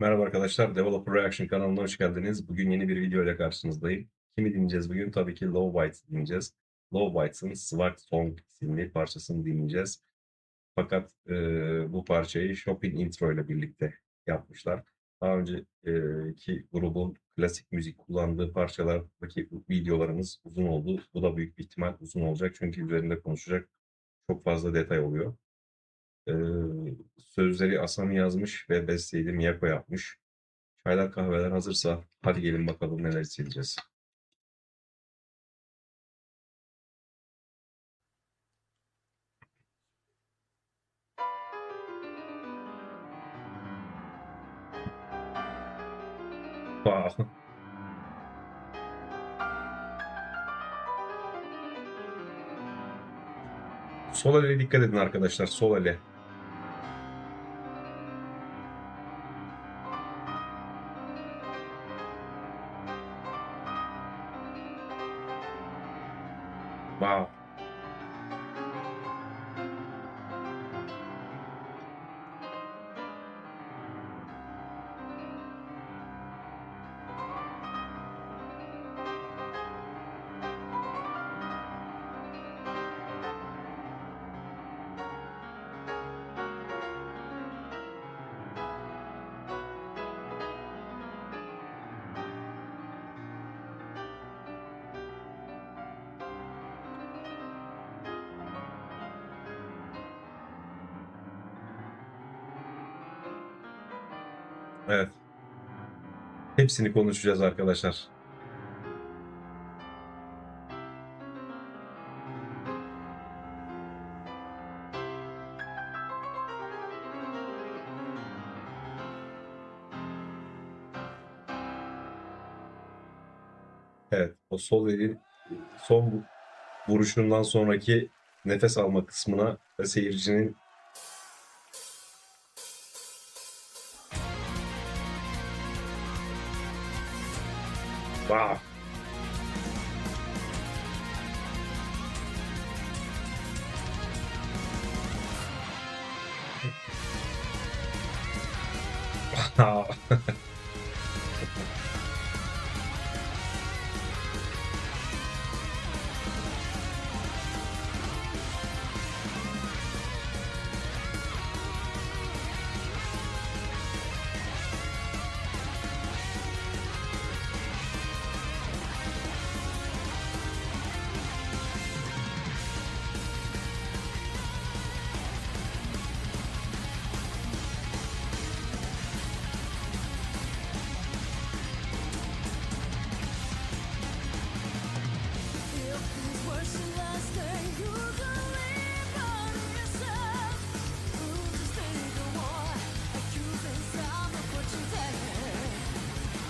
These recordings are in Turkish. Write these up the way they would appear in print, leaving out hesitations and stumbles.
Merhaba arkadaşlar, Developer Reaction kanalına hoş geldiniz. Bugün yeni bir video ile karşınızdayım. Kimi dinleyeceğiz bugün? Tabii ki Low White dinleyeceğiz. Low White'ın Swag Song isimli parçasını dinleyeceğiz. Fakat bu parçayı Shopping Intro ile birlikte yapmışlar. Daha önceki grubun klasik müzik kullandığı parçalardaki videolarımız uzun oldu. Bu da büyük bir ihtimal uzun olacak çünkü üzerinde konuşacak çok fazla detay oluyor. Sözleri Asami yazmış ve besteyi de Miyako yapmış. Çaylar kahveler hazırsa hadi gelin bakalım neler hissedeceğiz. Wow. Sol ele dikkat edin arkadaşlar, sol ele. Wow. Evet. Hepsini konuşacağız arkadaşlar. Evet, o sol elin son vuruşundan sonraki nefes alma kısmına ve seyircinin wow.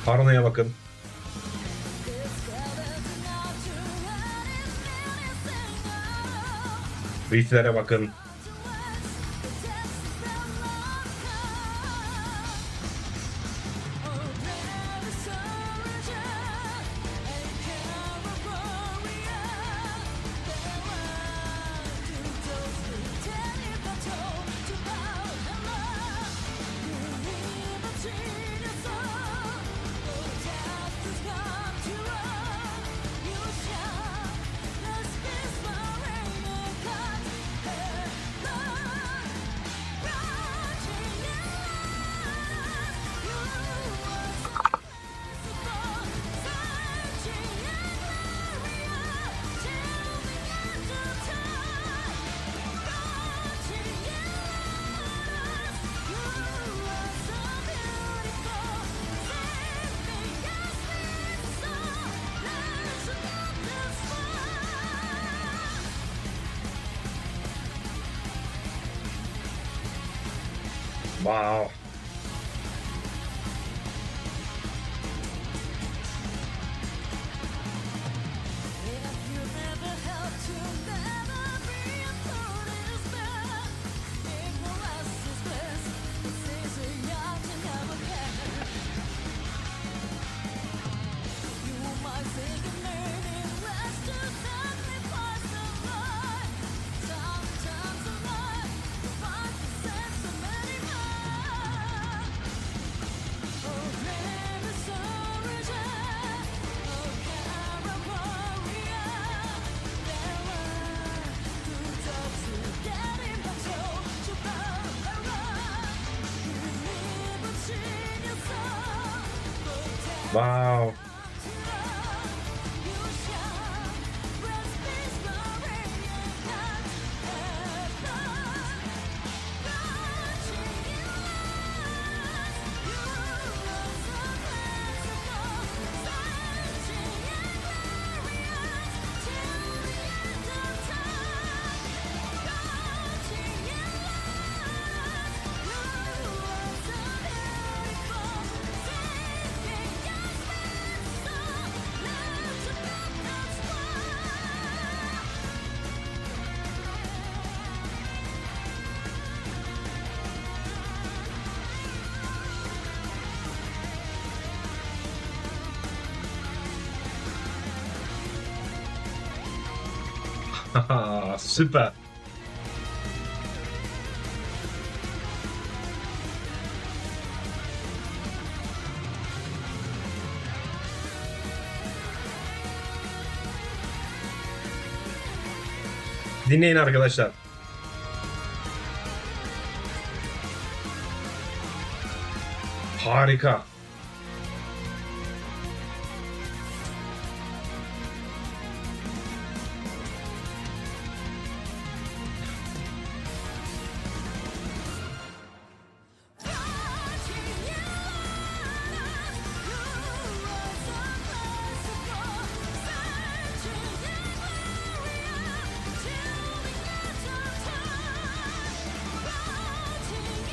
Paranoya bakın. Rifflere bakın. Wow. Wow. Süper. Dinleyin arkadaşlar. Harika.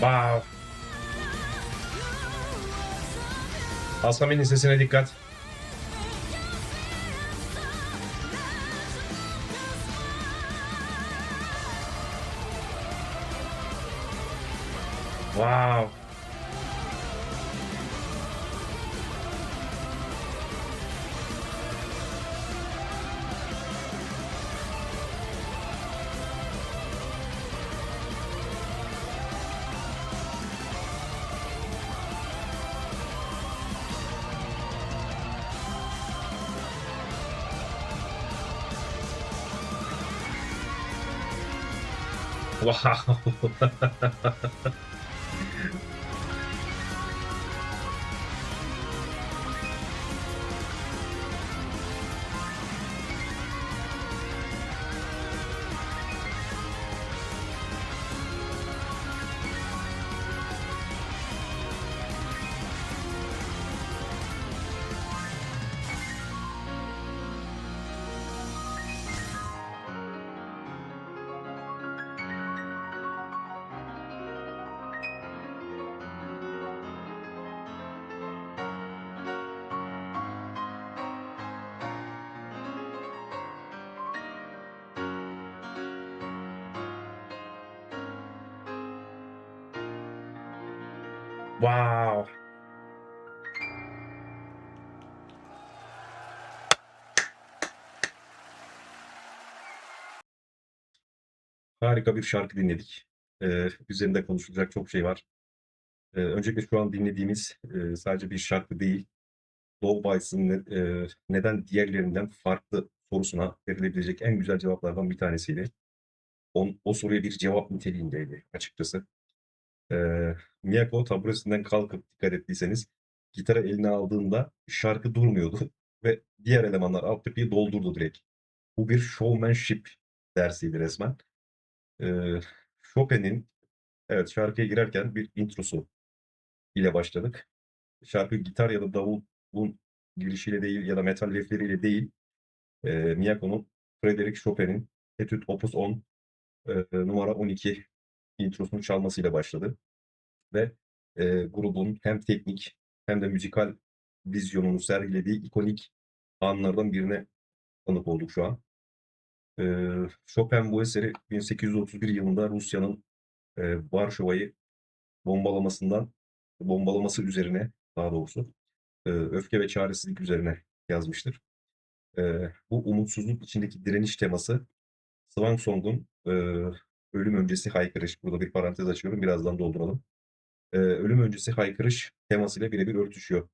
Wow. Asami'nin sesine dikkat. Wow. Wow. Wow. Harika bir şarkı dinledik. Üzerinde konuşulacak çok şey var. Öncelikle şu an dinlediğimiz sadece bir şarkı değil. Low Bites'ın neden diğerlerinden farklı sorusuna verilebilecek en güzel cevaplardan bir tanesiydi. O soruya bir cevap niteliğindeydi açıkçası. Miyako taburesinden kalkıp dikkat ettiyseniz gitarı eline aldığında şarkı durmuyordu ve diğer elemanlar altyapıyı doldurdu direkt. Bu bir showmanship dersiydi resmen. Ee, Chopin'in evet şarkıya girerken bir introsu ile başladık. Şarkı gitar ya da davulun girişiyle değil ya da metal riffleriyle değil, Miyako'nun Frédéric Chopin'in Etude Opus 10 numara 12 introsunu çalmasıyla başladı ve grubun hem teknik hem de müzikal vizyonunu sergilediği ikonik anlardan birine tanık olduk şu an. Chopin bu eseri 1831 yılında Rusya'nın Varşova'yı bombalaması üzerine daha doğrusu öfke ve çaresizlik üzerine yazmıştır. Bu umutsuzluk içindeki direniş teması Swan Song'un ölüm öncesi haykırış. Burada bir parantez açıyorum. Birazdan dolduralım. Ölüm öncesi haykırış temasıyla birebir örtüşüyor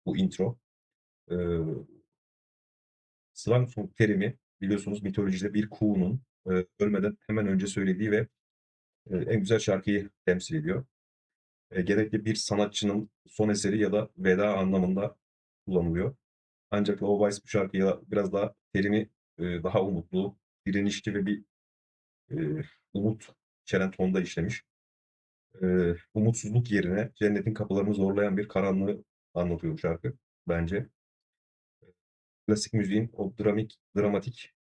bu intro. Ee, Swan Song terimi biliyorsunuz mitolojide bir kuğunun ölmeden hemen önce söylediği ve en güzel şarkıyı temsil ediyor. Gerekli bir sanatçının son eseri ya da veda anlamında kullanılıyor. Ancak Low Vice bu şarkıya biraz daha terimi daha umutlu, direnişçi ve bir e, umut içeren tonda işlemiş. Umutsuzluk yerine cennetin kapılarını zorlayan bir karanlığı anlatıyor bu şarkı bence. Klasik müziğin o dramatik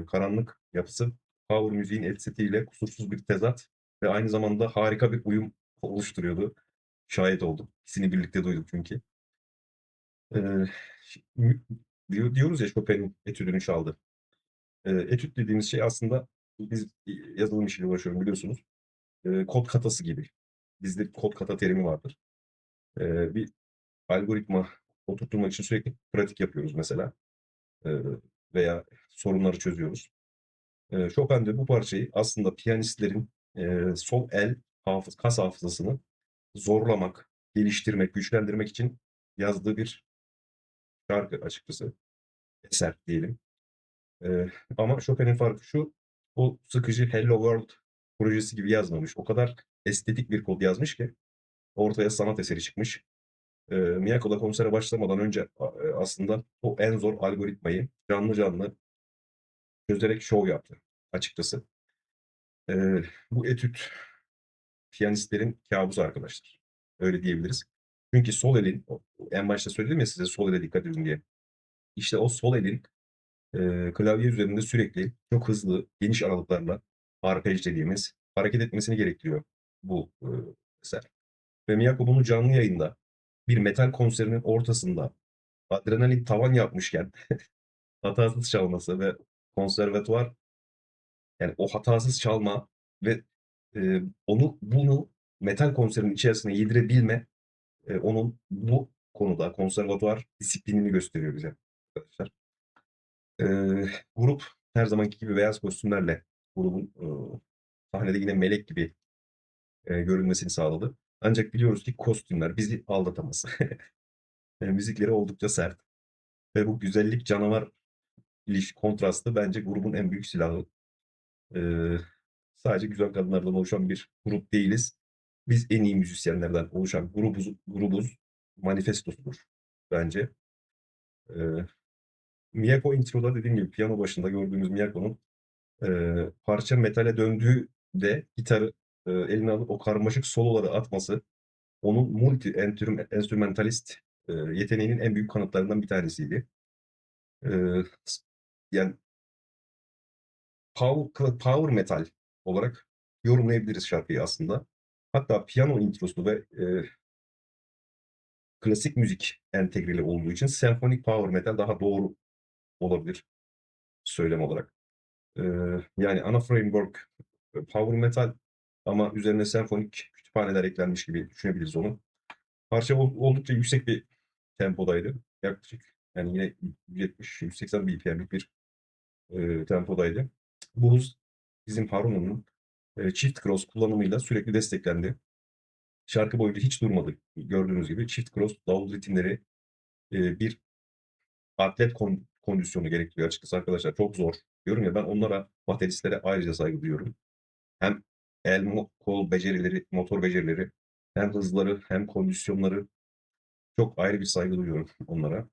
karanlık yapısı power müziğin estetiğiyle kusursuz bir tezat ve aynı zamanda harika bir uyum oluşturuyordu. Şahit oldum. İkisini birlikte duyduk çünkü. Ee, diyoruz ya Chopin'in etüdünü çaldı. Etüt dediğimiz şey aslında biz yazılım işiyle uğraşıyorum biliyorsunuz. Kod katası gibi. Bizde kod kata terimi vardır. Bir algoritma oturtturmak için sürekli pratik yapıyoruz mesela. Ee, veya sorunları çözüyoruz. Chopin de bu parçayı aslında piyanistlerin sol el kas hafızasını zorlamak, geliştirmek, güçlendirmek için yazdığı bir şarkı açıkçası. Eser diyelim. Ama Chopin'in farkı şu, o sıkıcı Hello World projesi gibi yazmamış. O kadar estetik bir kod yazmış ki ortaya sanat eseri çıkmış. Miyako'da konsere başlamadan önce aslında o en zor algoritmayı canlı canlı çözerek şov yaptı açıkçası. Bu etüt piyanistlerin kabusu arkadaşlar. Öyle diyebiliriz. Çünkü sol elin, en başta söyledim ya size sol ele dikkat edin diye. İşte o sol elin klavye üzerinde sürekli çok hızlı, geniş aralıklarla arpej dediğimiz hareket etmesini gerektiriyor bu eser. Ve Miyako bunu canlı yayında bir metal konserinin ortasında adrenalin tavan yapmışken hatasız çalması ve konservatuvar yani o hatasız çalma ve bunu metal konserinin içerisine yedirebilme onun bu konuda konservatuvar disiplinini gösteriyor bize arkadaşlar. Grup her zamanki gibi beyaz kostümlerle grubun sahnede yine melek gibi görünmesini sağladı. Ancak biliyoruz ki kostümler bizi aldatamaz. Müzikleri oldukça sert. Ve bu güzellik canavar kontrastı bence grubun en büyük silahı. Ee, sadece güzel kadınlardan oluşan bir grup değiliz. Biz en iyi müzisyenlerden oluşan grubuz manifestosudur bence. Ee, Miyako introda dediğim gibi piyano başında gördüğümüz Miyako'nun parça metale döndüğünde gitarı eline alıp o karmaşık soloları atması onun multi enstrümentalist yeteneğinin en büyük kanıtlarından bir tanesiydi. E, yani power metal olarak yorumlayabiliriz şarkıyı aslında. Hatta piyano introsu ve klasik müzik entegreli olduğu için senfonik power metal daha doğru olabilir söylem olarak. Ee, yani ana framework power metal ama üzerine senfonik kütüphaneler eklenmiş gibi düşünebiliriz onu. Parça oldukça yüksek bir tempodaydı. Yaklaşık yani yine 170-180 BPM'lik bir tempodaydı. Bu hız bizim Harun'un çift cross kullanımıyla sürekli desteklendi. Şarkı boyunca hiç durmadı. Gördüğünüz gibi çift cross davul ritimleri bir atlet kondisyonu gerektiriyor açıkçası arkadaşlar. Çok zor. Diyorum ya ben onlara, bateristlere ayrıca saygı duyuyorum. Hem kol becerileri, motor becerileri, hem hızları hem kondisyonları çok ayrı bir saygı duyuyorum onlara.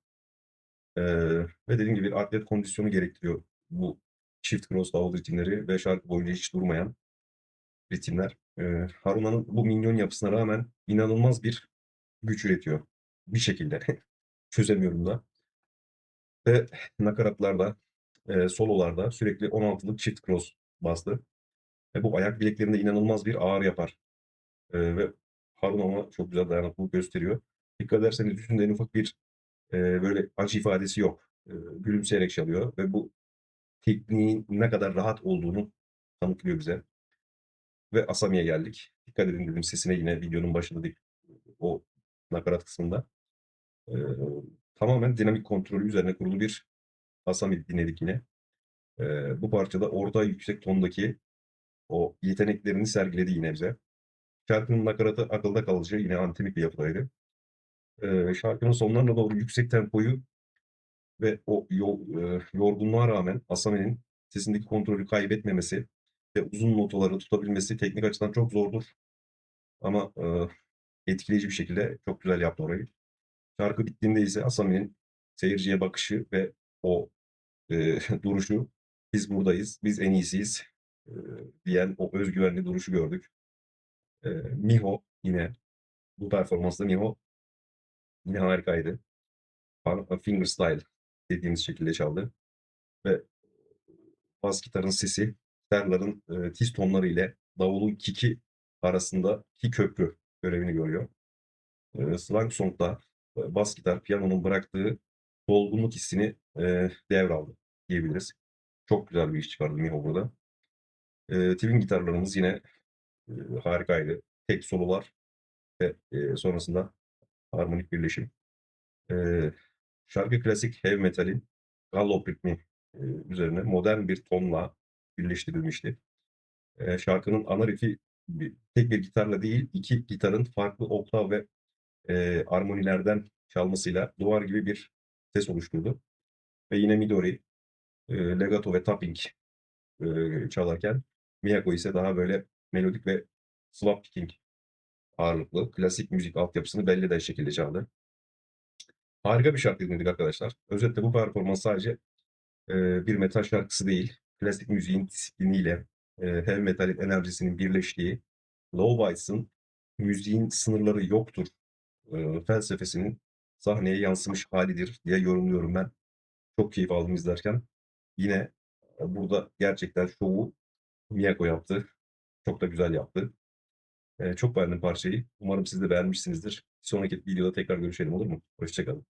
Ee, ve dediğim gibi bir atlet kondisyonu gerektiriyor bu çift cross davul ritimleri ve şarkı boyunca hiç durmayan ritimler. Haruna'nın bu minyon yapısına rağmen inanılmaz bir güç üretiyor. Bir şekilde. Çözemiyorum da. Ve nakaratlarda, sololarda sürekli 16'lık çift cross bastı. Ve bu ayak bileklerinde inanılmaz bir ağrı yapar. Ve Harun ama çok güzel dayanıklılık gösteriyor. Dikkat ederseniz yüzünde en ufak bir böyle acı ifadesi yok. Gülümseyerek çalıyor ve bu tekniğin ne kadar rahat olduğunu kanıtlıyor bize. Ve Asami'ye geldik. Dikkat edin dedim sesine yine videonun başında o nakarat kısmında. Ee, tamamen dinamik kontrolü üzerine kurulu bir Asami dinledik yine. Bu parçada orta yüksek tondaki o yeteneklerini sergiledi yine bize. Şarkının nakaratı akılda kalıcı yine antemik bir yapıdaydı. Şarkının sonlarına doğru yüksek tempoyu ve o yorgunluğa rağmen Asami'nin sesindeki kontrolü kaybetmemesi ve uzun notaları tutabilmesi teknik açıdan çok zordur. Ama etkileyici bir şekilde çok güzel yaptı orayı. Şarkı bittiğinde ise Asami'nin seyirciye bakışı ve o duruşu, "Biz buradayız, biz en iyisiyiz." eee, diyen o özgüvenli duruşu gördük. Miho yine bu performansta Miho yine harikaydı. Fingerstyle dediğimiz şekilde çaldı ve bas gitarın sesi gitarların, tiz tonları ile davulun kick'i arasındaki köprü görevini görüyor. Slang Song'da, bas gitar, piyanonun bıraktığı dolgunluk hissini, devraldı diyebiliriz. Çok güzel bir iş çıkardı Miho burada. Twin gitarlarımız yine, harikaydı. Tek sololar ve, sonrasında harmonik birleşim. Eee, Şarkı klasik heavy metal'in gallop ritmi, üzerine modern bir tonla birleştirilmişti. Şarkının ana riff'i tek bir gitarla değil, 2 gitarın farklı oktav ve, armonilerden çalmasıyla duvar gibi bir ses oluşturdu ve yine Midori, legato ve tapping, çalarken Miyako ise daha böyle melodik ve slap picking ağırlıklı klasik müzik altyapısını belli eden şekilde çaldı. Harika bir şarkı dinledik arkadaşlar. Özetle bu performans sadece bir metal şarkısı değil, klasik müziğin disipliniyle, heavy metalin enerjisinin birleştiği, Low Bites'ın müziğin sınırları yoktur felsefesinin sahneye yansımış halidir diye yorumluyorum ben. Çok keyif aldım izlerken. Yine burada gerçekten şovu Miyako yaptı. Çok da güzel yaptı. Çok beğendim parçayı. Umarım siz de beğenmişsinizdir. Bir sonraki videoda tekrar görüşelim olur mu? Hoşça kalın.